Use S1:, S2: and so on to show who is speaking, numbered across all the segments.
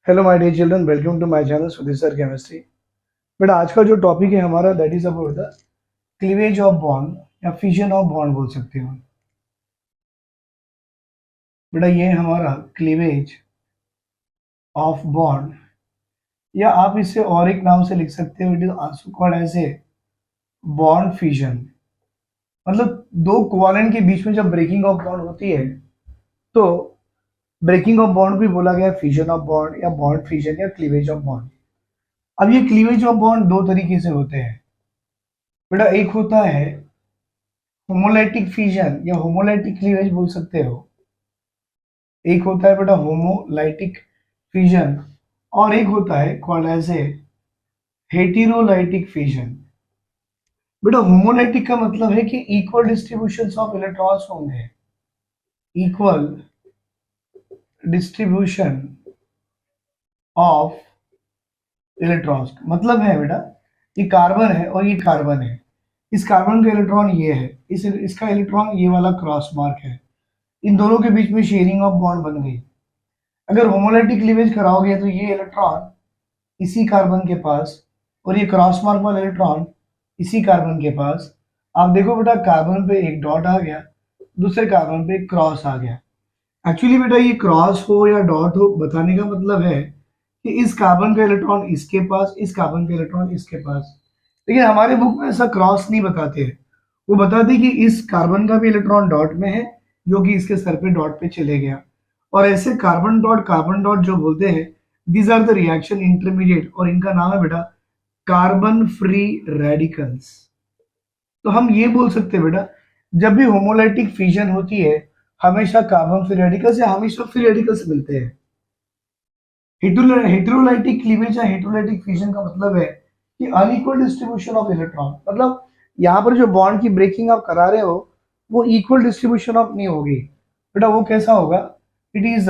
S1: Hello my dear children, welcome to my channel Sudhir sir chemistry. बेटा आज का जो टॉपिक है हमारा that is about the cleavage of bond या फिजन ऑफ बॉन्ड बोल सकते हो। बेटा ये हमारा क्लीवेज ऑफ बॉन्ड, या आप इसे और एक नाम से लिख सकते हो, it is also called as a bond fission. मतलब दो कोवेलेंट के बीच में जब ब्रेकिंग ऑफ बॉन्ड होती है तो ब्रेकिंग ऑफ बॉन्ड भी बोला गया, फिजन ऑफ बॉन्ड या बॉन्ड फिजन या क्लीवेज ऑफ बॉन्ड। अब ये क्लीवेज ऑफ बॉन्ड दो तरीके से होते हैं बेटा। एक होता है होमोलाइटिक फिजन या होमोलाइटिक क्लीवेज बोल सकते हो। एक होता है बेटा होमोलाइटिक फिजन और एक होता है कॉल्ड एज ए हेटेरोलाइटिक फिजन। बेटा होमोलाइटिक का मतलब है कि इक्वल डिस्ट्रीब्यूशन ऑफ इलेक्ट्रॉन्स होंगे, इक्वल डिस्ट्रीब्यूशन ऑफ इलेक्ट्रॉन्स। मतलब है बेटा ये कार्बन है और ये कार्बन है, इस कार्बन का इलेक्ट्रॉन ये है, इसका इलेक्ट्रॉन ये वाला क्रॉस मार्क है, इन दोनों के बीच में शेयरिंग ऑफ बॉन्ड बन गई। अगर होमोलाइटिक क्लीवेज कराओगे तो ये इलेक्ट्रॉन इसी कार्बन के पास और ये क्रॉस मार्क वाला इलेक्ट्रॉन इसी कार्बन के पास। आप देखो बेटा कार्बन पे एक डॉट आ गया, दूसरे कार्बन पे एक क्रॉस आ गया। एक्चुअली बेटा ये क्रॉस हो या डॉट हो बताने का मतलब है कि इस कार्बन का इलेक्ट्रॉन इसके पास, इस कार्बन का इलेक्ट्रॉन इसके पास। लेकिन हमारे बुक में ऐसा क्रॉस नहीं बताते हैं, वो बताते कि इस कार्बन का भी इलेक्ट्रॉन डॉट में है जो कि इसके सर पे डॉट पे चले गया। और ऐसे कार्बन डॉट जो बोलते हैं these are the reaction intermediate, और इनका नाम है बेटा कार्बन फ्री रेडिकल्स। तो हम ये बोल सकते हैं बेटा जब भी होमोलाइटिक फिजन होती है हमेशा कार्बन फ्री रेडिकल्स या हमेशा फ्री रेडिकल्स मिलते हैं। हेटेरोलाइटिक क्लीवेज या हेटेरोलाइटिक फिजन का मतलब है कि अनइक्वल डिस्ट्रीब्यूशन ऑफ इलेक्ट्रॉन। मतलब यहाँ पर जो बॉन्ड की ब्रेकिंग आप करा रहे हो वो इक्वल डिस्ट्रीब्यूशन ऑफ नहीं होगी बेटा। वो कैसा होगा? It is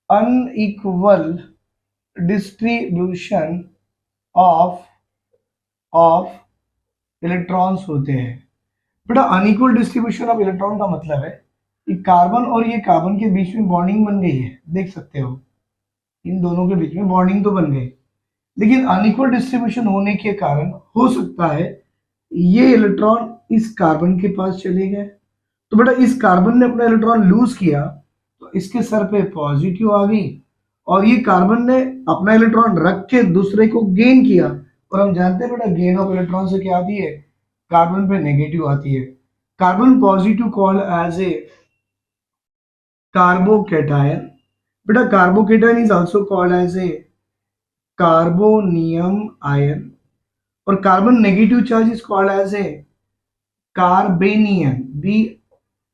S1: unequal distribution of of electrons होते हैं बेटा। अनइक्वल डिस्ट्रीब्यूशन ऑफ इलेक्ट्रॉन का मतलब है कि कार्बन और ये कार्बन के बीच में बॉन्डिंग बन गई है, देख सकते हो इन दोनों के बीच में बॉन्डिंग तो बन गई, लेकिन अनइक्वल डिस्ट्रीब्यूशन होने के कारण हो सकता है ये इलेक्ट्रॉन इस कार्बन के पास चले गए। तो बेटा इस कार्बन ने अपना इलेक्ट्रॉन लूज किया तो इसके सर पे पॉजिटिव आ गई, और ये कार्बन ने अपना इलेक्ट्रॉन रख के दूसरे को गेन किया। और हम जानते हैं बेटा गेन ऑफ इलेक्ट्रॉन से क्या आती है? कार्बन पे नेगेटिव आती है। Carbon positive called as a carbocation. बेटा carbocation is also called as a carbonium ion, और carbon negative charge is called as a carbanion,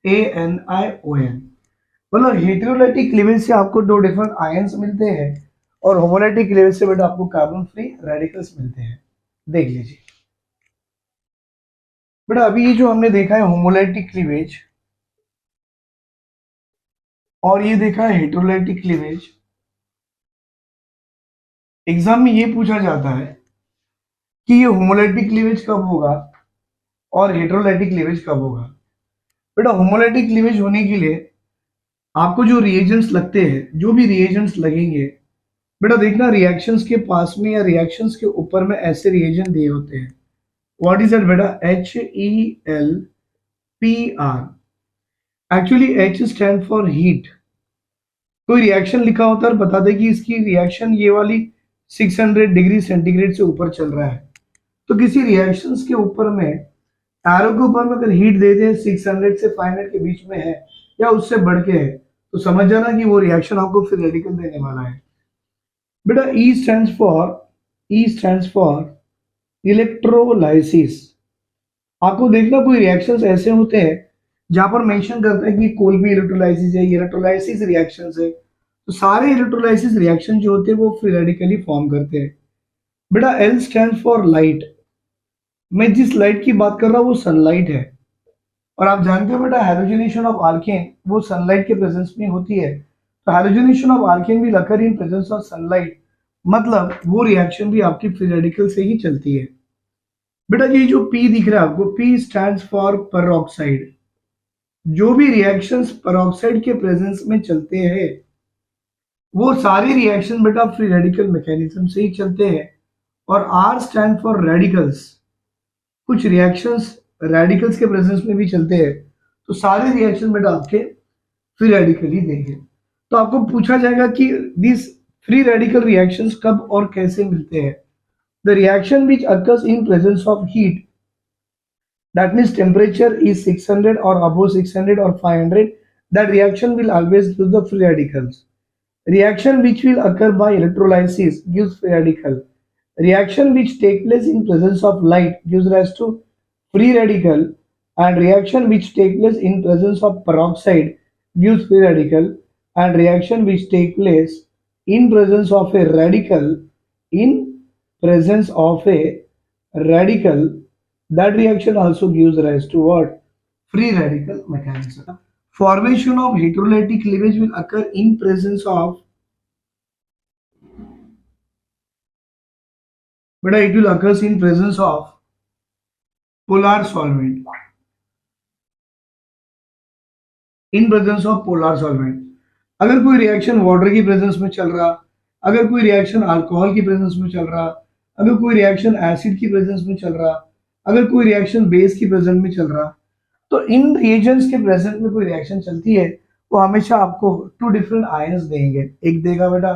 S1: BANION। मतलब हेटेरोलाइटिक क्लीवेज से आपको दो डिफरेंट आयंस मिलते हैं और होमोलाइटिक क्लीवेज से बेटा आपको कार्बन फ्री रेडिकल्स मिलते हैं। देख लीजिए बेटा अभी ये जो हमने देखा है होमोलाइटिक क्लीवेज और ये देखा है हेटेरोलाइटिक क्लीवेज। एग्जाम में ये पूछा जाता है कि ये होमोलाइटिक क्लीवेज कब होगा और हेटेरोलाइटिक क्लीवेज कब होगा। बेटा होमोलाइटिक क्लीवेज होने के लिए आपको जो रिएजेंट्स लगते हैं, जो भी रिएजेंट्स लगेंगे बेटा देखना रिएक्शंस के पास में या रिएक्शंस के ऊपर में ऐसे रिएजेंट दिए होते हैं। व्हाट इज दैट बेटा? HELPR। Actually H stand for heat. कोई रिएक्शन लिखा होता है और बता दे कि इसकी रिएक्शन ये वाली 600 डिग्री सेंटीग्रेड से ऊपर चल रहा है, तो किसी रिएक्शंस के ऊपर में एरो के ऊपर में अगर हीट दे दें 600 से 500 के बीच में है या उससे बढ़ के है तो समझ जाना कि वो रिएक्शन आपको फ्री रेडिकल देने वाला है। बेटा E स्टैंड्स फॉर इलेक्ट्रोलाइसिस। आपको देखना कोई रिएक्शंस ऐसे होते हैं जहां पर मेंशन करता है कि कोलबी इलेक्ट्रोलाइसिस है, इलेक्ट्रोलाइसिस रिएक्शंस है। तो सारे इलेक्ट्रोलाइसिस रिएक्शन जो होते हैं वो फ्री रेडिकली फॉर्म करते हैं। बेटा L स्टैंड्स फॉर लाइट। मैं जिस लाइट की बात कर रहा हूँ वो सनलाइट है, और आप जानते हो बेटा हैलोजिनेशन ऑफ आल्केन वो सनलाइट के प्रेजेंस में होती है। तो halogenation of Alcaine will occur in presence of sunlight, मतलब वो रिएक्शन भी आपकी फ्री रेडिकल से ही चलती है। बेटा ये जो P दिख रहा है आपको, P स्टैंड्स फॉर पेरोक्साइड। जो भी रिएक्शंस पेरोक्साइड के प्रेजेंस में चलते हैं वो सारे रिएक्शन बेटा फ्री रेडिकल मैकेनिज्म से ही चलते हैं। और आर स्टैंड फॉर रेडिकल्स। कुछ रिएक्शंस रेडिकल्स के प्रेजेंस में भी चलते हैं, तो सारे रिएक्शन बेटा आपके फ्री रेडिकल ही देंगे। तो आपको पूछा जाएगा कि दिस फ्री रेडिकल रिएक्शंस कब और कैसे मिलते हैं। The reaction which occurs in presence of heat, that means temperature is 600 or above 600 or 500, that reaction will always give the free radicals. Reaction which will occur by electrolysis gives free radical. Reaction which take place in presence of light gives rise to free radical, and reaction which take place in presence of peroxide gives free radical, and reaction which take place in presence of a radical, in presence of a radical, that reaction also gives rise to what? Free radical mechanism. Formation of heterolytic cleavage will occur in presence of, but it will occurs in presence of polar solvent. In presence of polar solvent. अगर कोई reaction water की presence में चल रहा, अगर कोई reaction alcohol की presence में चल रहा, अगर कोई रिएक्शन एसिड की प्रेजेंस में चल रहा, अगर कोई रिएक्शन बेस की प्रेजेंस में चल रहा, तो इन रिएजेंट्स के प्रेजेंस में कोई रिएक्शन चलती है, वो हमेशा आपको टू डिफरेंट आयंस देंगे। एक देगा बेटा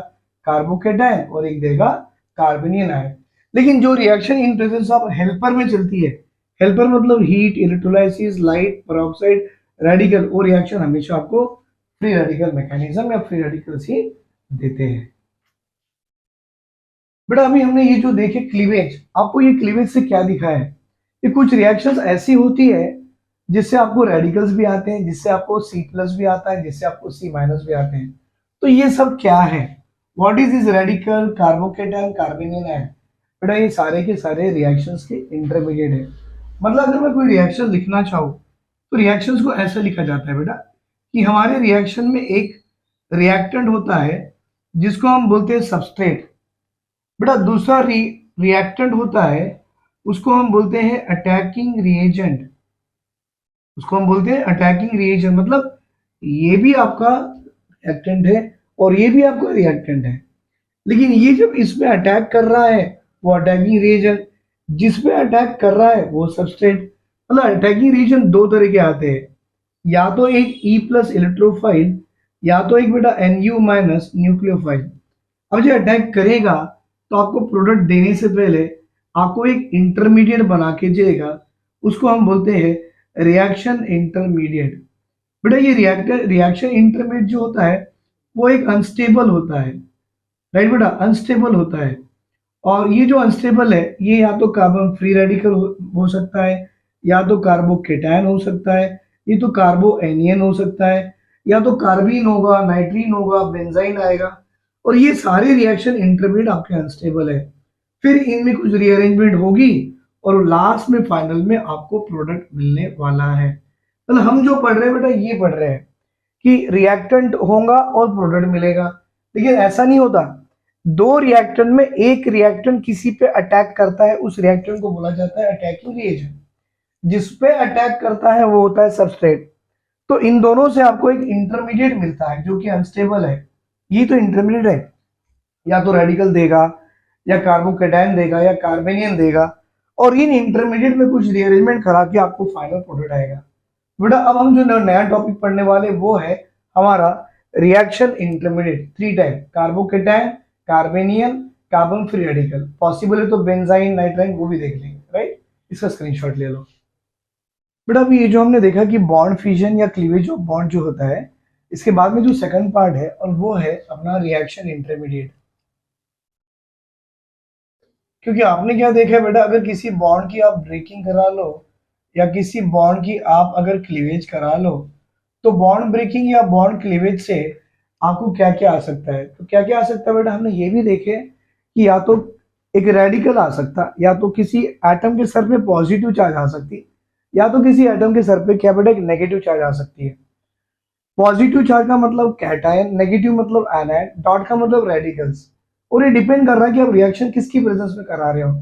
S1: कार्बोकेटायन और एक देगा कार्बोनियन आयन। लेकिन जो reaction in presence of helper में चलती है, हेल्पर मतलब heat, electrolysis, light, peroxide, radical, वो रिएक्शन हमेशा आपको फ्री रेडिकल मैकेनिज्म या फ्री रेडिकल्स ही देते हैं। बेटा अभी हमने ये जो देखे क्लीवेज, आपको ये क्लीवेज से क्या दिखा है, ये कुछ रिएक्शंस ऐसी होती है जिससे आपको रेडिकल्स भी आते हैं, जिससे आपको C प्लस भी आता है, जिससे आपको C माइनस भी आते हैं। तो ये सब क्या है, what is is radical, carbocation, carbanion ion. बेटा ये सारे के सारे रिएक्शंस के इंटरमीडिएट है। मतलब अगर मैं कोई रिएक्शन लिखना चाहूँ तो रिएक्शंस को ऐसा लिखा जाता है बेटा कि हमारे रिएक्शन में एक रिएक्टेंट होता है जिसको हम बोलते हैं सबस्ट्रेट। बेटा दूसरा रिएक्टेंट होता है उसको हम बोलते हैं अटैकिंग रिएजेंट। उसको हम बोलते हैं अटैकिंग रिएजेंट, मतलब ये भी आपका रिएक्टेंट है और ये भी आपका रिएक्टेंट है, लेकिन ये जब इसमें अटैक कर रहा है वो अटैकिंग रिएजेंट, जिसपे अटैक कर रहा है वो सबस्ट्रेट। मतलब अटैकिंग रिएजेंट दो तरह के आते हैं, या तो एक E प्लस इलेक्ट्रोफाइल, या तो एक बेटा Nu माइनस न्यूक्लियोफाइल। अब जो अटैक करेगा तो आपको प्रोडक्ट देने से पहले आपको एक इंटरमीडिएट बना के देगा, उसको हम बोलते हैं रिएक्शन इंटरमीडिएट। बेटा ये रिएक्शन इंटरमीडिएट जो होता है वो एक अनस्टेबल होता है, राइट बेटा, अनस्टेबल होता है। और ये जो अनस्टेबल है ये या तो कार्बन फ्री रेडिकल हो सकता है, या तो कार्बोकेटायन हो सकता है, ये तो कार्बो एनियन हो सकता है, या तो कार्बीन होगा, नाइट्रीन होगा, बेंजाइन आएगा। और ये सारे रिएक्शन इंटरमीडिएट आपके अनस्टेबल है। फिर इनमें कुछ रीअरेंजमेंट होगी और लास्ट में फाइनल में आपको प्रोडक्ट मिलने वाला है। मतलब हम जो पढ़ रहे हैं बेटा ये पढ़ रहे हैं कि रिएक्टेंट होगा और प्रोडक्ट मिलेगा, लेकिन ऐसा नहीं होता। दो रिएक्टेंट में एक रिएक्टेंट किसी पे अटैक करता है, उस रिएक्टेंट को बोला जाता है अटैकिंग रिएजेंट। जिस पे अटैक करता है वो होता है सबस्ट्रेट। तो इन दोनों से आपको एक इंटरमीडिएट मिलता है जो कि अनस्टेबल है। ये तो इंटरमीडिएट है, या तो रेडिकल देगा, या कार्बोकेटायन देगा, या कार्बोनियन देगा, और इन इंटरमीडिएट में कुछ रीअरेंजमेंट करा के आपको फाइनल प्रोडक्ट आएगा। बेटा अब हम जो नया टॉपिक पढ़ने वाले वो है हमारा reaction intermediate, 3 type, carbocation, carbanion, carbon free radical. Possible है तो बेंजाइन, नाइट्राइन वो भी देख लेंगे, राइट। इसका स्क्रीनशॉट ले लो। बेटा अभी ये जो हमने देखा कि बॉन्ड फ्यूजन या क्लीवेज ऑफ बॉन्ड जो होता है, इसके बाद में जो सेकंड पार्ट है और वो है अपना रिएक्शन इंटरमीडिएट। क्योंकि आपने क्या देखा है बेटा, अगर किसी बॉन्ड की आप ब्रेकिंग करा लो या किसी बॉन्ड की आप अगर क्लीवेज करा लो, तो बॉन्ड ब्रेकिंग या बॉन्ड क्लीवेज से आपको क्या क्या आ सकता है। तो क्या क्या आ सकता है बेटा, हमने ये भी देखे कि या तो एक रेडिकल आ सकता, या तो किसी एटम के सर पे पॉजिटिव चार्ज आ सकती, या तो किसी एटम के सर पे क्या बेटा एक नेगेटिव चार्ज आ सकती है। पॉजिटिव चार्ज का मतलब कैटायन, नेगेटिव मतलब एनायन, डॉट का मतलब रेडिकल्स। और ये डिपेंड कर रहा है कि आप रिएक्शन किसकी प्रेजेंस में करा रहे हो।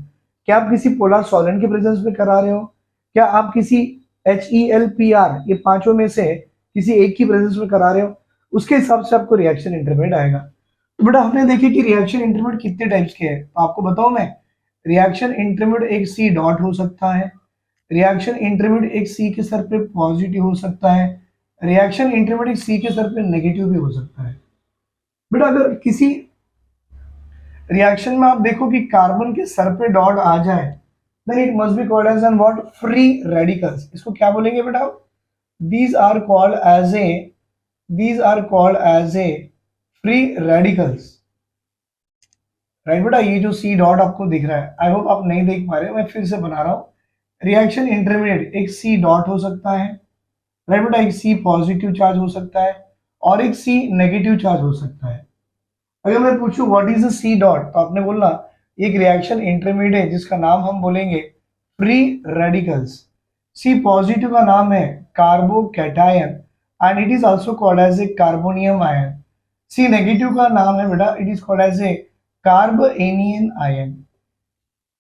S1: क्या आप किसी पोलर सॉल्वेंट के प्रेजेंस में करा रहे हो, क्या आप किसी HELPR ये पांचों में से किसी एक की प्रेजेंस में करा रहे हो, उसके हिसाब से आपको रिएक्शन इंटरमीडिएट आएगा। तो बेटा हमने देखे कि रिएक्शन इंटरमीडिएट कितने टाइप्स के हैं, तो आपको बताऊं मैं, रिएक्शन इंटरमीडिएट एक सी डॉट हो सकता है, रिएक्शन इंटरमीडिएट एक सी के सर पे पॉजिटिव हो सकता है, रिएक्शन इंटरमीडिएट सी के सर पे नेगेटिव भी हो सकता है। बेटा अगर किसी रिएक्शन में आप देखो कि कार्बन के सर पे डॉट आ जाए, then it must be called as an what, free radicals. इसको क्या बोलेंगे बेटा, these are called as a, these are called as a free radicals, right बेटा। ये जो सी डॉट आपको दिख रहा है, आई होप आप नहीं देख पा रहे, मैं फिर से बना रहा हूं। रिएक्शन इंटरमीडिएट एक सी डॉट हो सकता है, राइट बेटा, एक सी पॉजिटिव चार्ज हो सकता है और एक सी नेगेटिव चार्ज हो सकता है। अगर मैं पूछूं what is a C dot, तो आपने बोलना एक रिएक्शन इंटरमीडिएट जिसका नाम हम बोलेंगे फ्री रेडिकल्स। सी पॉजिटिव का नाम है carbocation and it is also called as a carbonium ion. C negative का नाम है बेटा, it is called as a carbanion ion.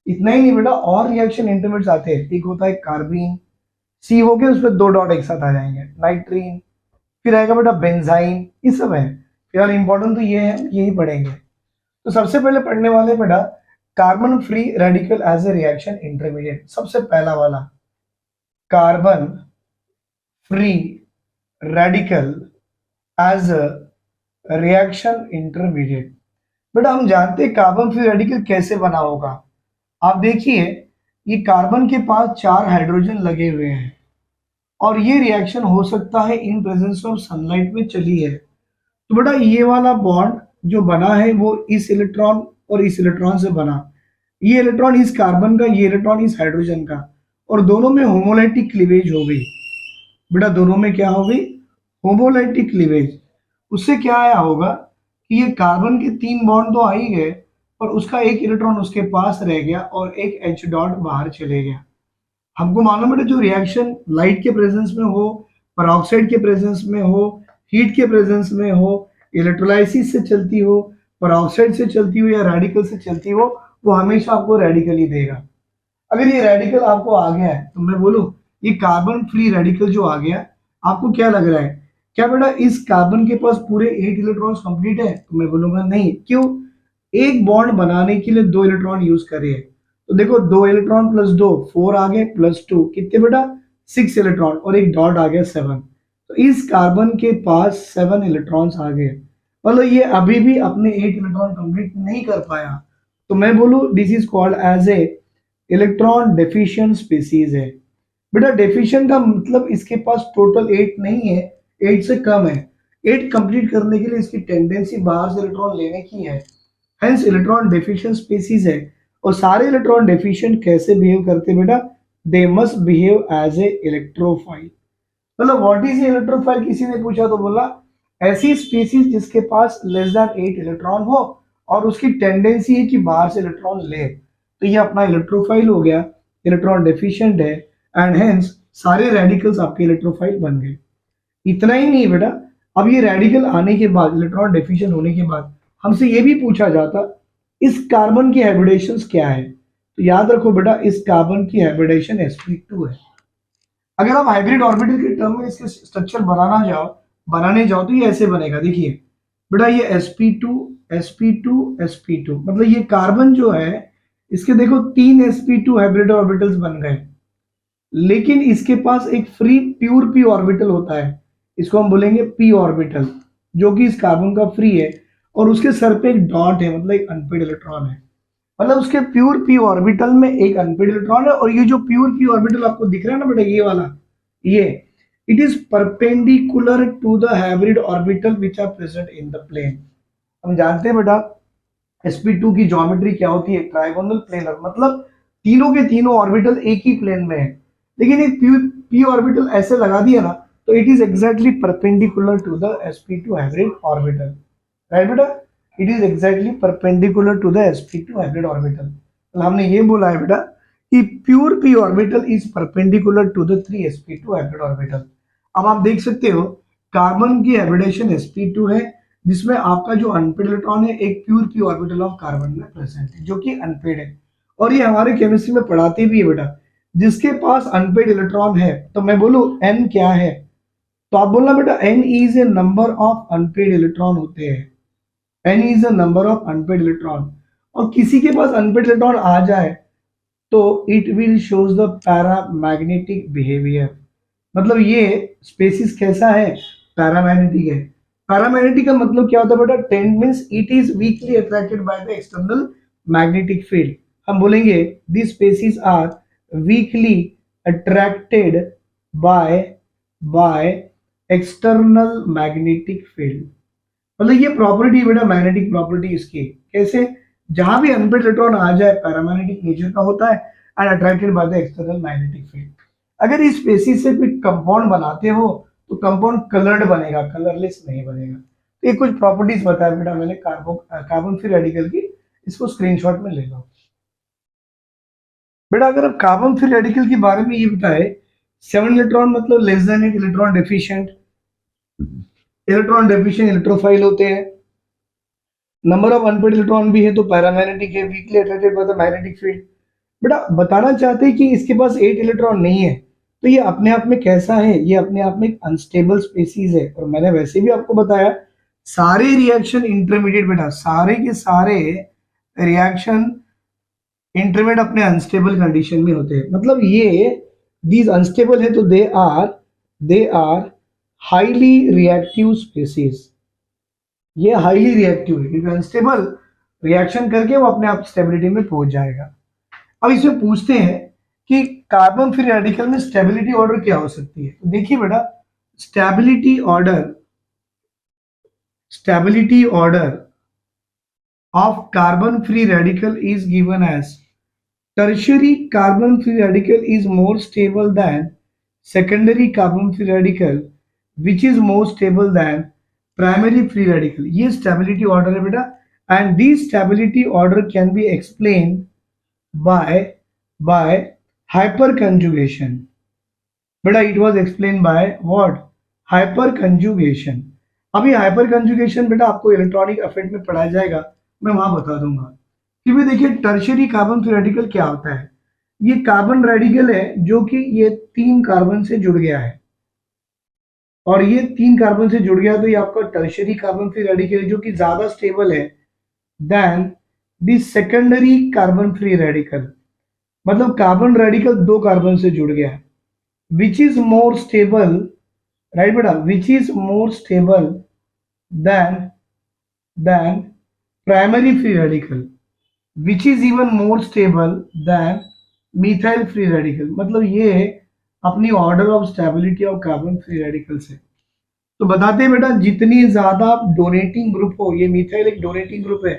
S1: इतना ही नहीं बेटा, और रिएक्शन इंटरमीडिएट्स आते हैं, एक होता है कार्बीन, सी हो गया, उसमें दो डॉट एक साथ आ जाएंगे, नाइट्रीन, फिर आएगा बेटा बेंजाइन, ये सब है। फिलहाल इंपॉर्टेंट तो ये है, यही पढ़ेंगे। तो सबसे पहले पढ़ने वाले बेटा carbon free radical as a reaction intermediate. सबसे पहला वाला carbon free radical as a reaction intermediate. बेटा हम जानते हैं कार्बन फ्री रेडिकल कैसे बना होगा। आप देखिए ये कार्बन के पास 4 हाइड्रोजन लगे हुए हैं और ये रिएक्शन हो सकता है इन प्रेजेंस ऑफ सनलाइट में चली है। तो बेटा ये वाला बॉन्ड जो बना है वो इस इलेक्ट्रॉन और इस इलेक्ट्रॉन से बना, ये इलेक्ट्रॉन इस कार्बन का, ये इलेक्ट्रॉन इस हाइड्रोजन का, और दोनों में होमोलाइटिक क्लीवेज हो गई। बेटा दोनों में क्या हो गई, होमोलाइटिक क्लीवेज। उससे क्या आया होगा कि ये कार्बन के 3 बॉन्ड तो आ ही गए, पर उसका एक इलेक्ट्रॉन उसके पास रह गया और एक H डॉट बाहर चले गया। हमको मालूम है जो रिएक्शन लाइट के प्रेजेंस में हो, पेरोक्साइड के प्रेजेंस में हो, हीट के प्रेजेंस में हो, इलेक्ट्रोलाइसिस से चलती हो, पेरोक्साइड से चलती हो या रेडिकल से चलती हो, वो हमेशा आपको रेडिकल ही देगा। अगर ये रेडिकल आपको आ गया है तो मैं बोलूं ये कार्बन फ्री रेडिकल जो आ गया, आपको क्या लग रहा है, क्या बेटा इस कार्बन के पास पूरे 8 इलेक्ट्रॉन्स कंप्लीट है? तो मैं बोलूंगा नहीं। क्यों? एक बॉन्ड बनाने के लिए 2 इलेक्ट्रॉन यूज करे। तो देखो 2 इलेक्ट्रॉन प्लस 2 4 आ गए, प्लस 2 कितने बेटा 6 इलेक्ट्रॉन, और एक डॉट आ गया 7। तो इस कार्बन के पास 7 इलेक्ट्रॉन्स आ गए, मतलब ये अभी भी अपने 8 इलेक्ट्रॉन कंप्लीट नहीं कर पाया। तो मैं बोलूं this is called as a electron deficient species है। बेटा डेफिशिएंट का मतलब इसके पास टोटल 8 नहीं है, 8 से कम है। 8 कंप्लीट करने के लिए इसकी टेंडेंसी बाहर से इलेक्ट्रॉन लेने की है, हेंस इलेक्ट्रॉन डेफिशिएंट स्पीसीज है। और सारे इलेक्ट्रॉन डेफिशिएंट कैसे बिहेव करते बेटा, they must behave as a electrophile. मतलब व्हाट इज इलेक्ट्रोफाइल किसी ने पूछा तो बोला ऐसी स्पीसीज जिसके पास लेस देन 8 इलेक्ट्रॉन हो और उसकी टेंडेंसी है कि बाहर से इलेक्ट्रॉन ले, तो ये अपना इलेक्ट्रोफाइल हो गया, इलेक्ट्रॉन डेफिशिएंट है, एंड हेंस सारे रेडिकल्स आपके इलेक्ट्रोफाइल बन गए। इतना ही नहीं बेटा, अब ये रेडिकल आने के बाद, इलेक्ट्रॉन डेफिशिएंट होने के बाद हमसे ये भी पूछा जाता इस कार्बन की हाइब्रिडेशंस क्या है। तो याद रखो बेटा इस कार्बन की हाइब्रिडेशन sp2 है। अगर आप हाइब्रिड ऑर्बिटल के टर्म में इसके स्ट्रक्चर बनाने जाओ तो ये ऐसे बनेगा। देखिए बेटा ये sp2 sp2 sp2, मतलब ये कार्बन जो है इसके देखो 3 sp2 हाइब्रिड ऑर्बिटल्स बन गए, लेकिन इसके पास एक फ्री प्योर p ऑर्बिटल होता है, इसको हम बोलेंगे p ऑर्बिटल, जो कि इस कार्बन का फ्री है, और उसके सर पे एक डॉट है, मतलब एक अनपेड इलेक्ट्रॉन है। मतलब उसके प्योर p ऑर्बिटल में एक अनपेड इलेक्ट्रॉन है, और ये जो प्योर p ऑर्बिटल आपको दिख रहा है ना बेटा, ये वाला, ये it is perpendicular to the hybrid orbital which are present in the plane. हम जानते हैं बेटा sp2 की ज्योमेट्री क्या होती है, ट्राइगोनल प्लेनर, मतलब तीनों के तीनों ऑर्बिटल एक ही प्लेन में है, लेकिन एक p ऑर्बिटल ऐसे लगा दिया ना तो it is exactly perpendicular to the sp2 hybrid orbital, right बेटा, it is exactly perpendicular to the sp2 hybrid orbital. तो हमने ये बोला है बेटा कि pure p orbital is perpendicular to the 3 sp2 hybrid orbital. अब आप देख सकते हो कार्बन की हाइब्रिडेशन sp2 है, जिसमें आपका जो अनपेड इलेक्ट्रॉन है एक pure p orbital of carbon में प्रेजेंट है, जो कि अनपेड है। और ये हमारे केमिस्ट्री में पढ़ाते भी है बेटा, जिसके पास अनपेड इलेक्ट्रॉन है, तो मैं बोलूं n क्या है, तो आप बोलना बेटा n is a number of unpaired electron होते हैं। N is the number of unpaired electron, और किसी के पास अनपेड इलेक्ट्रॉन आ जाए तो it will shows the paramagnetic behaviour. मतलब ये स्पेसिस कैसा है, पैरामैग्नेटिक है। पैरामैग्नेटिक का मतलब क्या होता है बेटा, tend means it is weakly attracted by the external magnetic field. हम बोलेंगे this species are weakly attracted by by external magnetic field. मतलब ये प्रॉपर्टी बेटा मैग्नेटिक प्रॉपर्टी इसकी कैसे, जहां भी अनपेड इलेक्ट्रॉन आ जाए पैरामैग्नेटिक नेचर का होता है and attracted by the external magnetic field. अगर इस स्पेसिस से कोई कंपाउंड बनाते हो तो कंपाउंड कलर्ड बनेगा, कलरलेस नहीं बनेगा। तो ये कुछ प्रॉपर्टीज बताया बेटा मैंने कार्बन फ्री रेडिकल की, इसको स्क्रीनशॉट में ले लो। बेटा अगर आप कार्बन फ्री रेडिकल के बारे में ये बताए, 7 इलेक्ट्रॉन मतलब less than 8 electron deficient, electron deficient electrophile होते हैं। नंबर ऑफ अनपेड इलेक्ट्रॉन भी है तो पैरामैग्नेटिक है, weekly attracted by the magnetic field. बेटा बताना चाहते हैं कि इसके पास 8 इलेक्ट्रॉन नहीं है, तो ये अपने आप में कैसा है, ये अपने आप में एक अनस्टेबल स्पीसीज है। और मैंने वैसे भी आपको बताया सारे रिएक्शन इंटरमीडिएट बेटा, सारे के सारे रिएक्शन इंटरमीडिएट अपने अनस्टेबल कंडीशन में होते हैं। मतलब ये दीज अनस्टेबल है तो they are highly reactive species. ये हाईली रिएक्टिव है क्योंकि अनस्टेबल रिएक्शन करके वो अपने आप स्टेबिलिटी में पहुंच जाएगा। अब इसमें पूछते हैं कि कार्बन फ्री रेडिकल में स्टेबिलिटी ऑर्डर क्या हो सकती है। तो देखिए बेटा stability order of carbon free radical is given as tertiary carbon free radical is more stable than secondary carbon free radical which is more stable than primary free radical। ये stability order है बेटा, and this stability order can be explained by hyperconjugation। बेटा it was explained by what, hyperconjugation। अभी hyperconjugation बेटा आपको electronic affect में पढ़ाया जाएगा, मैं वहां बता दूंगा। कि भी देखिए टर्शियरी कार्बन फ्री रेडिकल क्या होता है। ये कार्बन रेडिकल है जो कि ये 3 कार्बन से जुड़ गया है, और ये 3 कार्बन से जुड़ गया तो ये आपका टर्शियरी कार्बन फ्री रेडिकल है जो कि ज्यादा स्टेबल है than the secondary carbon free radical. मतलब कार्बन रेडिकल 2 कार्बन से जुड़ गया है, which is more stable, right बेटा, which is more stable than primary free radical, which is even more stable than methyl free radical। मतलब ये अपनी order of stability of carbon free radical से। तो बताते हैं बेटा जितनी ज्यादा डोनेटिंग ग्रुप हो, ये मिथाइल एक डोनेटिंग ग्रुप है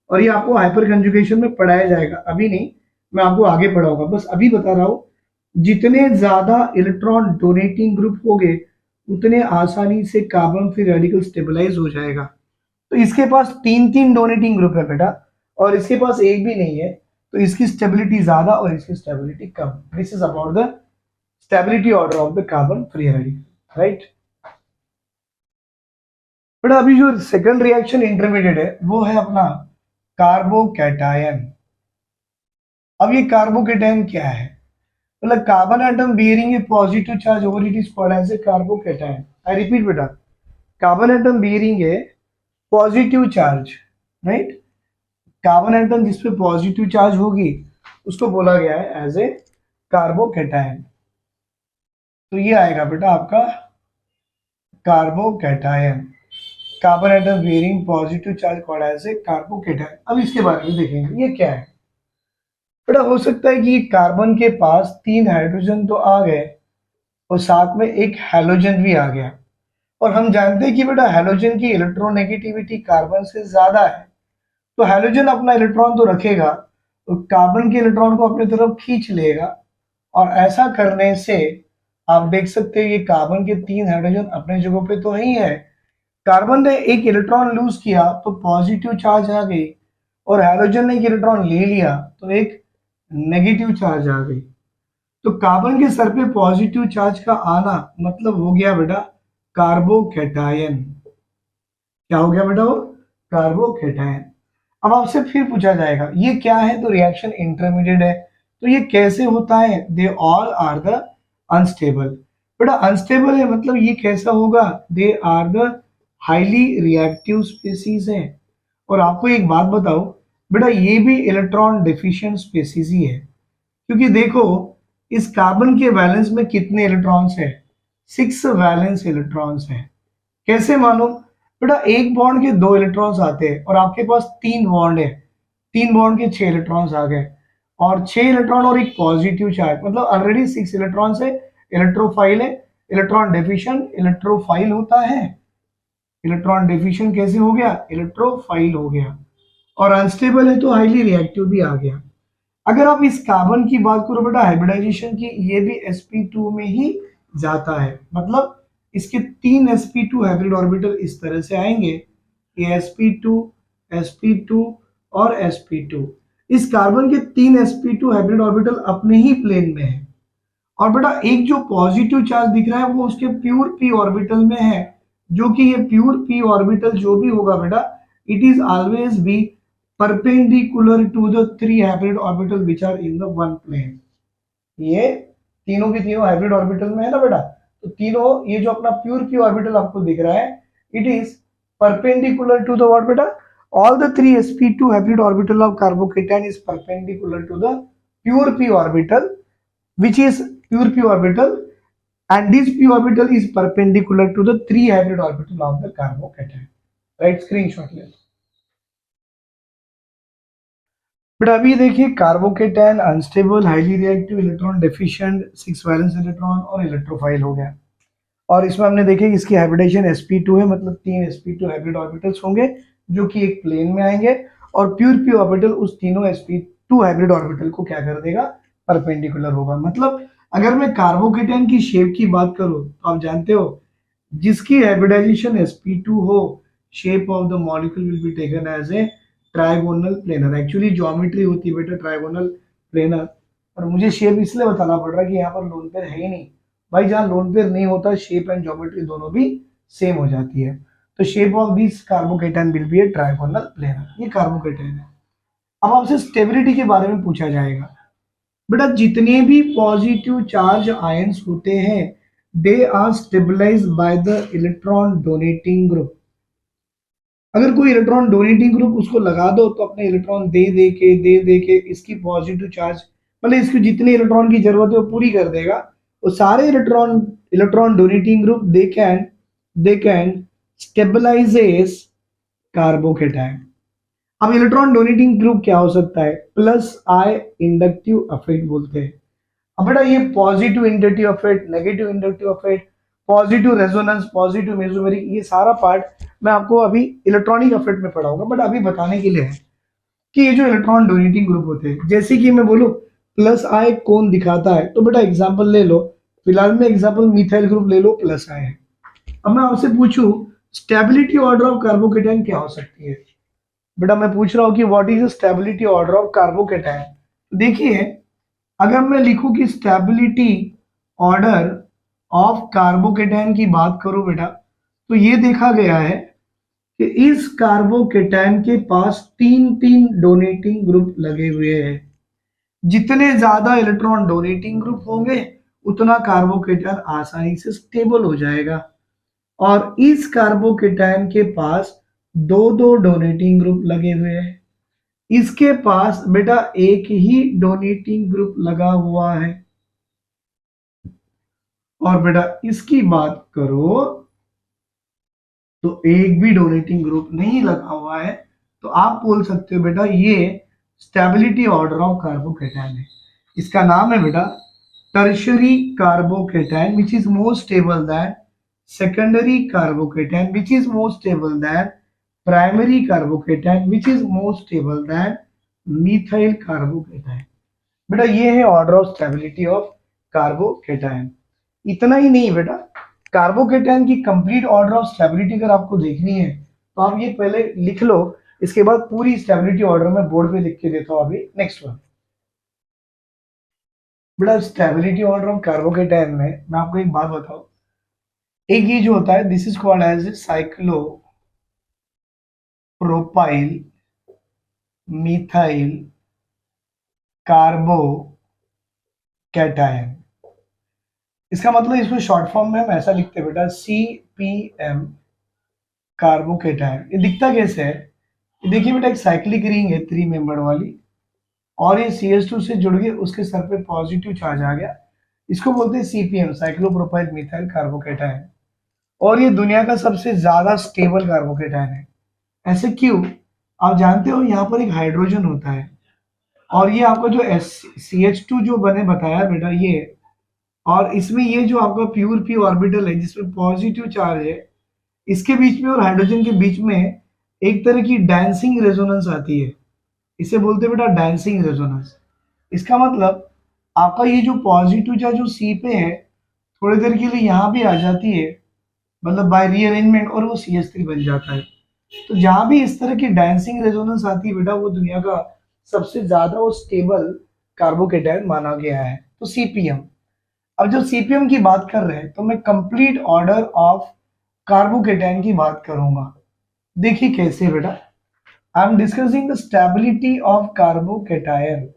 S1: और ये आपको हाइपर कंजुगेशन में पढ़ाया जाएगा, अभी नहीं, मैं आपको आगे पढ़ाऊंगा, बस अभी बता रहा हूं। जितने ज्यादा इलेक्ट्रॉन डोनेटिंग ग्रुप होंगे उतने आसानी से कार्बन फ्री रेडिकल स्टेबलाइज हो जाएगा। तो इसके पास 3 डोनेटिंग ग्रुप है बेटा, और इसके पास एक भी नहीं है, तो इसकी स्टेबिलिटी ज्यादा और इसकी stability come. This is about the stability order of the carbon free radical, right. But अभी जो सेकंड रिएक्शन इंटरमीडिएट है वो है अपना कार्बोकैटायन। अब ये कार्बोकैटायन क्या है, मतलब carbon atom bearing a positive charge over it is called as a carbocation. I repeat बेटा, carbon atom bearing a positive charge, right, carbon atom जिसपे पॉजिटिव चार्ज होगी उसको बोला गया है एज ए कार्बोकैटायन। तो ये आएगा बेटा आपका carbocation, carbon atom bearing positive charge called as a carbocation. अब इसके बारे में देखेंगे ये क्या है। बेटा हो सकता है कि ये कार्बन के पास 3 हाइड्रोजन तो आ गए और साथ में एक हैलोजन भी आ गया, और हम जानते हैं कि बेटा हैलोजन की इलेक्ट्रोनेगेटिविटी कार्बन से ज्यादा है, तो हैलोजन अपना इलेक्ट्रॉन तो रखेगा तो कार्बन के इलेक्ट्रॉन को अपनी तरफ खींच लेगा, और ऐसा करने से आप देख सकते हैं ये कार्बन के 3 हाइड्रोजन अपने जगह पे तो नहीं है, कार्बन ने एक इलेक्ट्रॉन लूज किया तो पॉजिटिव चार्ज आ गई, और हाइड्रोजन ने एक इलेक्ट्रॉन ले लिया तो एक नेगेटिव चार्ज आ गई। तो कार्बन के सर पे पॉजिटिव चार्ज का आना मतलब हो गया बेटा कार्बोकैटायन। क्या हो गया बेटा वो, कार्बोकैटायन। अब आपसे फिर पूछा जाएगा ये क्या है, तो रिएक्शन इंटरमीडिएट है, तो ये कैसे होता है, they all are the unstable. बेटा अनस्टेबल है मतलब ये कैसा होगा, they are the highly reactive species है, और आपको एक बात बताओ बेटा, ये भी इलेक्ट्रॉन डिफिशिएंट स्पीसीज ही है, क्योंकि देखो इस कार्बन के वैलेंस में कितने इलेक्ट्रॉन्स है, 6 वैलेंस इलेक्ट्रॉन्स है। कैसे मालूम बेटा, एक बॉन्ड के 2 इलेक्ट्रॉन्स आते हैं और आपके पास 3 बॉन्ड है, 3 बॉन्ड के 6 इलेक्ट्रॉन्स आ गए, और 6 इलेक्ट्रॉन और एक पॉजिटिव चार्ज, मतलब ऑलरेडी 6 इलेक्ट्रॉन्स है, इलेक्ट्रोफाइल है। इलेक्ट्रॉन डेफिशिएंट इलेक्ट्रोफाइल होता है, इलेक्ट्रॉन डेफिशिएंट कैसे हो गया, इलेक्ट्रोफाइल हो गया, और अनस्टेबल है तो हाईली रिएक्टिव भी आ गया। अगर आप इस कार्बन की बात करो बेटा हाइब्रिडाइजेशन की, ये भी sp2 में ही जाता है, मतलब इसके 3 sp2 हाइब्रिड ऑर्बिटल इस तरह से आएंगे, ये sp2 sp2 और sp2। इस कार्बन के 3 sp2 हाइब्रिड ऑर्बिटल अपने ही प्लेन में है, और बेटा एक जो पॉजिटिव चार्ज दिख रहा है वो उसके प्योर p ऑर्बिटल में है, जो कि ये प्योर p ऑर्बिटल जो भी होगा बेटा, it is always be perpendicular to the 3 hybrid orbital which are in the one plane। ये तीनों के तीनों हाइब्रिड ऑर्बिटल में है ना बेटा, तो तीनों ये जो अपना प्योर p ऑर्बिटल आपको दिख रहा है, it is perpendicular to the what बेटा, all the 3 sp2 hybrid orbital of carbocation is perpendicular to the pure p orbital, which is pure p orbital, and this p orbital is perpendicular to the 3 hybrid orbital of the carbocation। Right, screenshot ले लो। But अभी देखिए carbocation unstable, highly reactive, electron deficient, 6 valence electron और electrophile हो गया। और इसमें हमने देखे इसकी हाइब्रिडाइजेशन sp2 है, मतलब 3 sp2 हाइब्रिड ऑर्बिटल्स होंगे जो कि एक प्लेन में आएंगे, और प्योर p ऑर्बिटल उस तीनों sp2 हाइब्रिड ऑर्बिटल को क्या कर देगा, परपेंडिकुलर होगा। मतलब अगर मैं कार्बोकेटायन की शेप की बात करूं तो आप जानते हो जिसकी हाइब्रिडाइजेशन sp2 हो, shape of the molecule will be taken as a trigonal planar. Actually geometry होती है बेटा ट्राइगोनल प्लेनर, और मुझे शेप इसलिए बताना पड़ रहा है कि यहाँ पर लोन पेयर है ही नहीं भाई, जहाँ लोन पेयर नहीं होता शेप एंड ज्योमेट्री दोनों भी सेम हो जाती है। तो shape of this carbocation will be A trigonal planar, ये कार्बोकेटायन है। अब आपसे स्टेबिलिटी के बारे में पूछा जाएगा, बेटा जितने भी पॉजिटिव चार्ज आयंस होते हैं they are stabilised by the electron donating group. अगर कोई इलेक्ट्रॉन डोनेटिंग ग्रुप उसको लगा दो तो अपने इलेक्ट्रॉन दे दे के इसकी पॉजिटिव चार्ज, मतलब इसको जितने इलेक्ट्रॉन की जरूरत है वो पूरी कर देगा। वो सारे electron electron donating group they can stabilises carbocation. अब इलेक्ट्रॉन डोनेटिंग ग्रुप क्या हो सकता है, प्लस आई इंडक्टिव इफेक्ट बोलते हैं। अब बेटा ये positive inductive effect, negative inductive effect, positive resonance, positive mesomery, ये सारा पार्ट मैं आपको अभी इलेक्ट्रॉनिक इफेक्ट में पढ़ाऊंगा, बट अभी बताने के लिए है कि ये जो इलेक्ट्रॉन डोनेटिंग ग्रुप होते हैं, जैसे कि मैं बोलूं प्लस आई कौन दिखाता है, तो बेटा एग्जांपल ले लो, फिलहाल में एग्जांपल मिथाइल ग्रुप ले लो, प्लस आई है। अब मैं आपसे पूछूं स्टेबिलिटी ऑर्डर ऑफ कार्बोकेटायन क्या हो सकती है, बेटा मैं पूछ रहा हूं कि what is the stability order of carbocation. देखिए अगर मैं लिखूं कि स्टेबिलिटी ऑर्डर ऑफ कार्बोकेटायन की बात करूं बेटा, तो ये देखा गया है कि इस कार्बोकेटायन के पास 3 डोनेटिंग ग्रुप लगे हुए हैं। जितने ज्यादा इलेक्ट्रॉन डोनेटिंग ग्रुप होंगे उतना कार्बोकेटायन आसानी से स्टेबल हो जाएगा, और इस कार्बोकेटायन के पास 2 डोनेटिंग ग्रुप लगे हुए हैं, इसके पास बेटा एक ही डोनेटिंग ग्रुप लगा हुआ है, और बेटा इसकी बात करो तो एक भी डोनेटिंग ग्रुप नहीं लगा हुआ है, तो आप बोल सकते हो बेटा ये स्टेबिलिटी ऑर्डर ऑफ कार्बोकेटायन है। इसका नाम है बेटा tertiary carbocation which is more stable then secondary carbocation which is more stable then primary carbocation which is more stable then methyl carbocation. बेटा ये है order of stability of carbocation. इतना ही नहीं बेटा, कार्बोकेटायन की कंप्लीट ऑर्डर ऑफ स्टेबिलिटी अगर आपको देखनी है तो आप ये पहले लिख लो, इसके बाद पूरी स्टेबिलिटी ऑर्डर में बोर्ड पे लिख के देता हूं। अभी नेक्स्ट वन बेटा स्टेबिलिटी ऑर्डर ऑफ कार्बोकेटायन में मैं आपको एक बात बताऊं, एक ये जो होता है this is called as cyclopropyl methyl carbocation. इसका मतलब इसमें शॉर्ट फॉर्म में हम ऐसा लिखते हैं बेटा CPM कार्बोकेटायन। ये दिखता कैसे है, देखिए बेटा, एक साइक्लिक रिंग है 3 मेंबर वाली, और ये CH2 से जुड़ गए, उसके सर पे पॉजिटिव चार्ज आ गया। इसको बोलते हैं CPM, साइक्लोप्रोपाइल मिथाइल कार्बोकेटायन। और ये दुनिया का सबसे ज्यादा स्टेबल कार्बोकेटायन है। ऐसे क्यों? आप जानते हो यहाँ पर एक हाइड्रोजन होता है, और ये आपका जो CH2 जो बने बताया बेटा ये, और इसमें ये जो आपका प्योर पी ऑर्बिटल है जिसमें पॉजिटिव चार्ज है, इसके बीच में और हाइड्रोजन के बीच में एक तरह की डांसिंग रेजोनेंस आती है। इसे बोलते हैं बेटा डांसिंग रेजोनेंस। इसका मतलब आपका ये जो पॉजिटिव चार्ज जो सी पे है, थोड़ी देर के लिए यहाँ भी आ जाती है, मतलब बाय रीअरेंजमेंट, और वो CH3 बन जाता है। तो जहां भी इस तरह की डांसिंग रेजोनेंस आती है बेटा, वो दुनिया का सबसे ज्यादा वो स्टेबल कार्बोकेटायन माना गया है। तो CPM। अब जब CPM की बात कर रहे हैं तो मैं कंप्लीट ऑर्डर ऑफ कार्बोकेटायन की बात करूंगा। देखिए कैसे बेटा, I am discussing the stability of carbocation.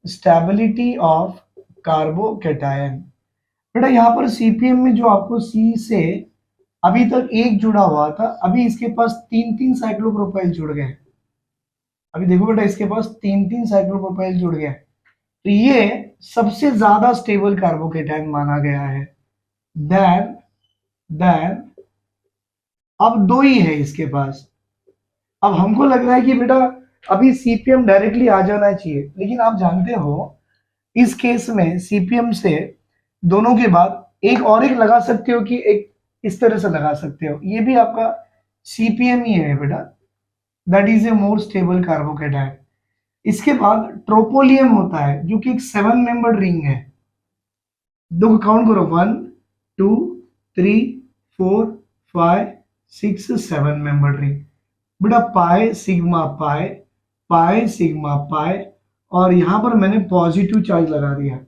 S1: Stability of carbocation. बेटा यहाँ पर CPM में जो आपको C से अभी तक एक जुड़ा हुआ था, अभी इसके पास 3-3 साइक्लोप्रोपाइल जुड़ गए। अभी देखो बेटा, इसके पास 3-3 साइक्लोप्रोपाइल जुड़ गए, तो ये सबसे ज्यादा स्टेबल कार्बोकेटायन माना गया है। देन देन अब दो ही है इसके पास। अब हमको लग रहा है कि बेटा अभी CPM डायरेक्टली आ जाना चाहिए, लेकिन आप जानते हो इस केस में CPM से दोनों के बाद एक और एक लगा सकते हो, कि एक इस तरह से लगा सकते हो, ये भी आपका CPM ही है बेटा, that is a more stable carbocation. इसके बाद ट्रोपोलियम होता है जो कि एक 7 मेंबर रिंग है। दो काउंट करो, 1 2 3 4 5 6 7 मेंबर रिंग। बेटा पाए सिग्मा पाए, पाए सिग्मा पाए, और यहां पर मैंने पॉजिटिव चार्ज लगा दिया।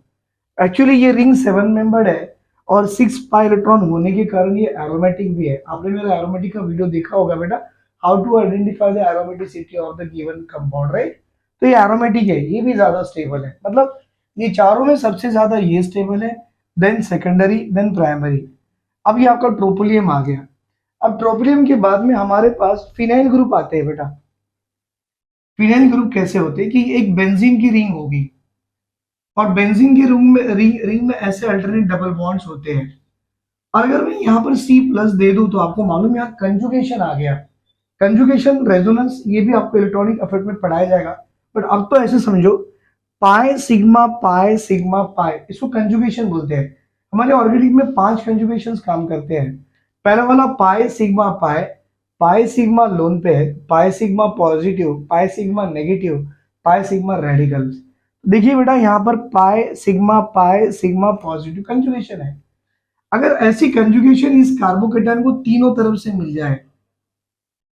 S1: एक्चुअली ये रिंग 7 मेंबर्ड है, और 6 पाई इलेक्ट्रॉन होने के कारण ये एरोमेटिक भी है। आपने मेरा एरोमेटिक का वीडियो देखा होगा बेटा, how to identify the aromaticity of the given compound, right. तो ये एरोमेटिक है, ये भी ज्यादा स्टेबल है, मतलब ये चारों में सबसे ज्यादा ये स्टेबल है, देन सेकेंडरी, देन प्राइमरी। अब ये आपका ट्रोपोलियम आ गया। अब ट्रोपोलियम के बाद में हमारे पास फिनाइल ग्रुप आते हैं बेटा। फिनाइल ग्रुप कैसे होते हैं कि एक बेंजीन की रिंग होगी, और बेंजीन के रिंग में ऐसे अल्टरनेट डबल बॉन्ड्स होते हैं। और अगर मैं यहाँ पर C+ दे दूं तो आपको मालूम है यहाँ कंजुगेशन आ गया। कंजुगेशन रेजोनेंस ये भी आपको इलेक्ट्रॉनिक अफेक्ट में पढ़ाया जाएगा, बट अब तो ऐसे समझो, पाए सिग्मा पाए सिग्मा पाए, इसको कंजुगेशन बोलते हैं। हमारे ऑर्गेनिक में 5 कंजुगेशन काम करते हैं। पहला वाला पाए सिग्मा पाए, पाए सिग्मा लोन पेयर, पाए सिग्मा पॉजिटिव, पाए सिग्मा नेगेटिव, पाए सिग्मा रेडिकल। देखिए बेटा यहाँ पर पाए सिग्मा पॉजिटिव कंजुगेशन है। अगर ऐसी कंजुगेशन इस कार्बोकेटायन को तीनों तरफ से मिल जाए,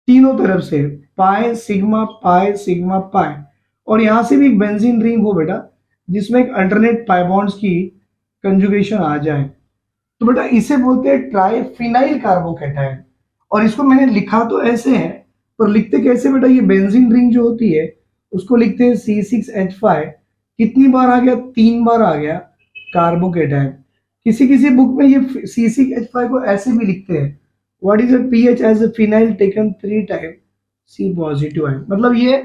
S1: तीनों तरफ से पाए सिग्मा पाए, और यहां से भी एक बेंजीन रिंग हो बेटा जिसमें एक अल्टरनेट पाई बॉन्ड्स की कंजुगेशन आ जाए, तो बेटा इसे बोलते हैं ट्राइफिनाइल कार्बोकेटायन। और इसको मैंने लिखा तो ऐसे है, पर लिखते कैसे बेटा, ये बेंजीन रिंग जो होती है उसको लिखते हैं C6H5। कितनी बार आ गया? 3 बार आ गया कार्बोकेटायन। किसी किसी बुक में ये C6H5 को ऐसे भी लिखते हैं, what is a pH as a phenyl taken 3 time C positive है। मतलब ये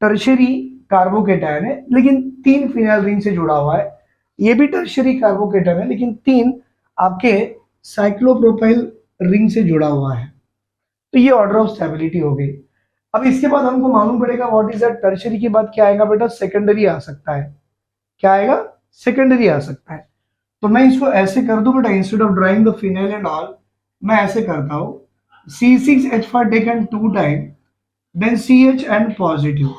S1: टर्शरी कार्बोकेटायन है, लेकिन 3 फिनाइल रिंग से जुड़ा हुआ है। ये भी टर्शरी कार्बोकेटायन है, लेकिन 3 आपके साइक्लोप्रोपाइल रिंग से जुड़ा हुआ है। तो ये ऑर्डर ऑफ स्टेबिलिटी हो गई। अब इसके बाद हमको मालूम पड़ेगा व्हाट इज दैट टर्शरी के बाद क्या आएगा बेटा, सेकेंडरी आ सकता है। क्या आएगा? सेकेंडरी आ सकता है। तो मैं इसको ऐसे कर दूं बेटा, instead of drawing the phenyl and all, मैं ऐसे करता हूं, C6H5 taken 2 time, then CH and positive,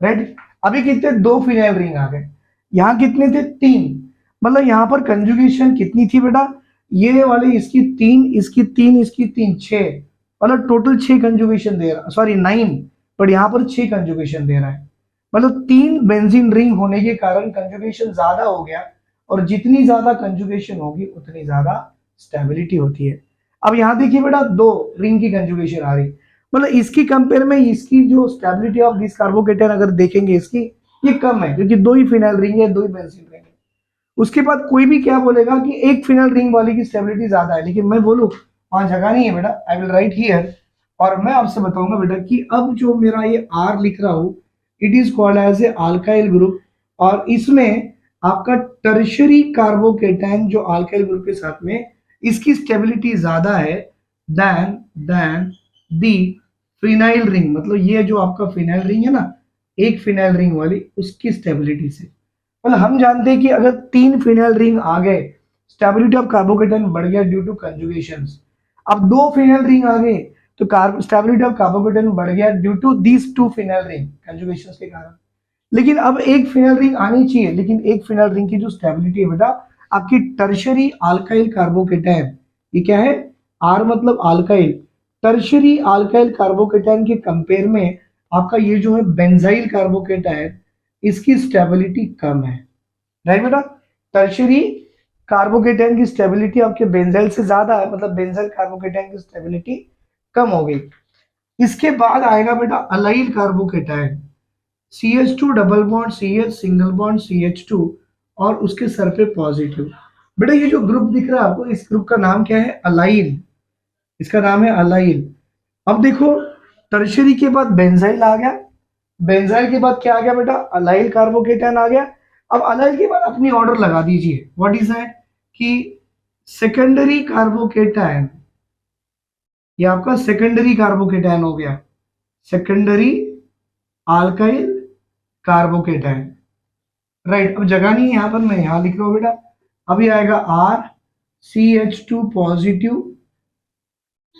S1: right. अभी कितने? 2 फिनाइल रिंग आ गए। यहाँ कितने थे? 3। मतलब यहाँ पर कंजुगेशन कितनी थी बेटा, ये वाले इसकी 3, इसकी 3, इसकी 3, 6, मतलब टोटल 6 कंजुगेशन दे रहा, सॉरी 9, बट यहाँ पर 6 कंजुगेशन दे रहा है। मतलब 3 बेंजीन रिंग होने के कारण कंजुगेशन ज्यादा हो गया, और जितनी ज्यादा कंजुगेशन होगी उतनी ज्यादा स्टेबिलिटी होती है। अब यहाँ देखिए बेटा, 2 रिंग की कंजुगेशन आ रही, मतलब इसकी कंपेयर में इसकी जो स्टेबिलिटी ऑफ दिस कार्बोकेटायन अगर देखेंगे इसकी, ये कम है, क्योंकि 2 ही फिनाइल रिंग है, 2 ही बेंजीन रिंग है। उसके बाद कोई भी क्या बोलेगा कि एक फिनाइल रिंग वाली की स्टेबिलिटी ज्यादा है, लेकिन मैं बोलूं वहां जगह नहीं है बेटा, आई विल राइट हियर और मैं आपसे बताऊंगा बेटा कि अब जो मेरा ये R लिख रहा हूं, it is called as a alkyl group, और इसमें आपका टर्शरी कार्बोकेटाइन जो अल्काइल ग्रुप के साथ में, इसकी स्टेबिलिटी ज्यादा है देन दी फिनाइल रिंग, मतलब ये जो आपका फिनाइल रिंग है ना, एक फिनाइल रिंग वाली, उसकी स्टेबिलिटी से। मतलब हम जानते हैं कि अगर 3 फिनाइल रिंग आ गए, स्टेबिलिटी ऑफ कार्बोकेटाइन बढ़ गया ड्यू टू कंजुगेशंस। अब 2 फिनाइल रिंग आ गए तो स्टेबिलिटी ऑफ कार्बोकेटाइन बढ़ गया due to these 2 phenyl ring conjugations के कारण। लेकिन अब एक फिनाइल रिंग आनी चाहिए, लेकिन एक फिनाइल रिंग की जो स्टेबिलिटी है बेटा, आपकी टर्शरी अल्काइल कार्बोकेटाइन, ये क्या है, आर मतलब अल्काइल, टर्शरी अल्काइल कार्बोकेटाइन के कंपेयर में आपका ये जो है बेंजाइल कार्बोकेटाइन, इसकी स्टेबिलिटी कम है, राइट बेटा। टर्शरी कार्बोकेटाइन की स्टेबिलिटी आपके बेंजाइल से ज्यादा है, मतलब बेंजाइल कार्बोकेटाइन की स्टेबिलिटी कम हो गई। इसके बाद आएगा बेटा allyl carbocation, CH2 double bond CH single bond CH2 और उसके सर पे पॉजिटिव। बेटा ये जो ग्रुप दिख रहा है आपको, इस ग्रुप का नाम क्या है, अलाइल, इसका नाम है अलाइल। अब देखो टर्शरी के बाद बेंजाइल आ गया, बेंजाइल के बाद क्या आ गया बेटा, अलाइल कार्बोकेटाइन आ गया। अब अलाइल के बाद अपनी ऑर्डर लगा दीजिए, व्हाट इज दैट, कि सेकेंडरी कार्बोकेटाइन, ये आपका सेकेंडरी कार्बोकेटाइन हो गया, सेकेंडरी अल्काइल कार्बोकेटाइन, राइट। अब जगह नहीं है यहां पर, मैं यहां लिख रहा हूं बेटा। अभी आएगा R CH2 positive,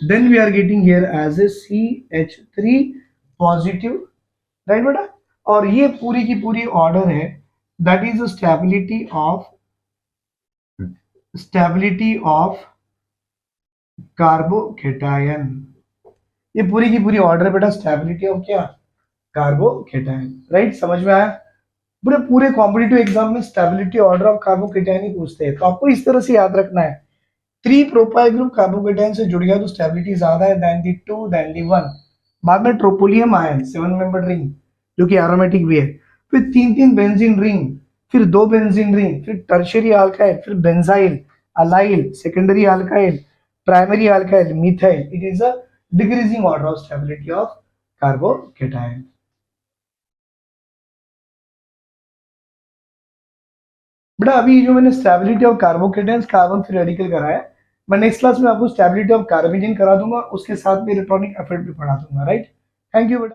S1: then we are getting here as a CH3 positive, right बेटा। और ये पूरी की पूरी ऑर्डर है, that is stability of carbocation. ये पूरी की पूरी ऑर्डर है बेटा, स्टेबिलिटी ऑफ क्या, कार्बोकेटाइन, राइट। समझ में आया। पूरे पूरे कॉम्पिटिटिव एग्जाम में स्टेबिलिटी ऑर्डर ऑफ कार्बोकेटाइन ही पूछते हैं, तो आपको इस तरह से याद रखना है। 3 प्रोपाइल ग्रुप कार्बोकेटाइन से जुड़ गया तो स्टेबिलिटी ज्यादा है देन दी 2 देन दी 1। बाद में ट्रोपोलियम आयन 7 मेंबर्ड रिंग जो कि एरोमेटिक भी है, फिर 3 बेंजीन रिंग, फिर 2 बेंजीन रिंग, फिर टर्शियरी अल्काइल, फिर benzyl, allyl, secondary alkyl, primary alkyl, methyl. It is a decreasing order of stability of carbocation. बेटा अभी जो मैंने stability of carbocations carbon free radical कराया, मैं नेक्स्ट क्लास में आपको स्टेबिलिटी ऑफ कार्बेनिन करा दूंगा, उसके साथ में इलेक्ट्रॉनिक इफेक्ट भी पढ़ा दूंगा, राइट। थैंक यू बेटा।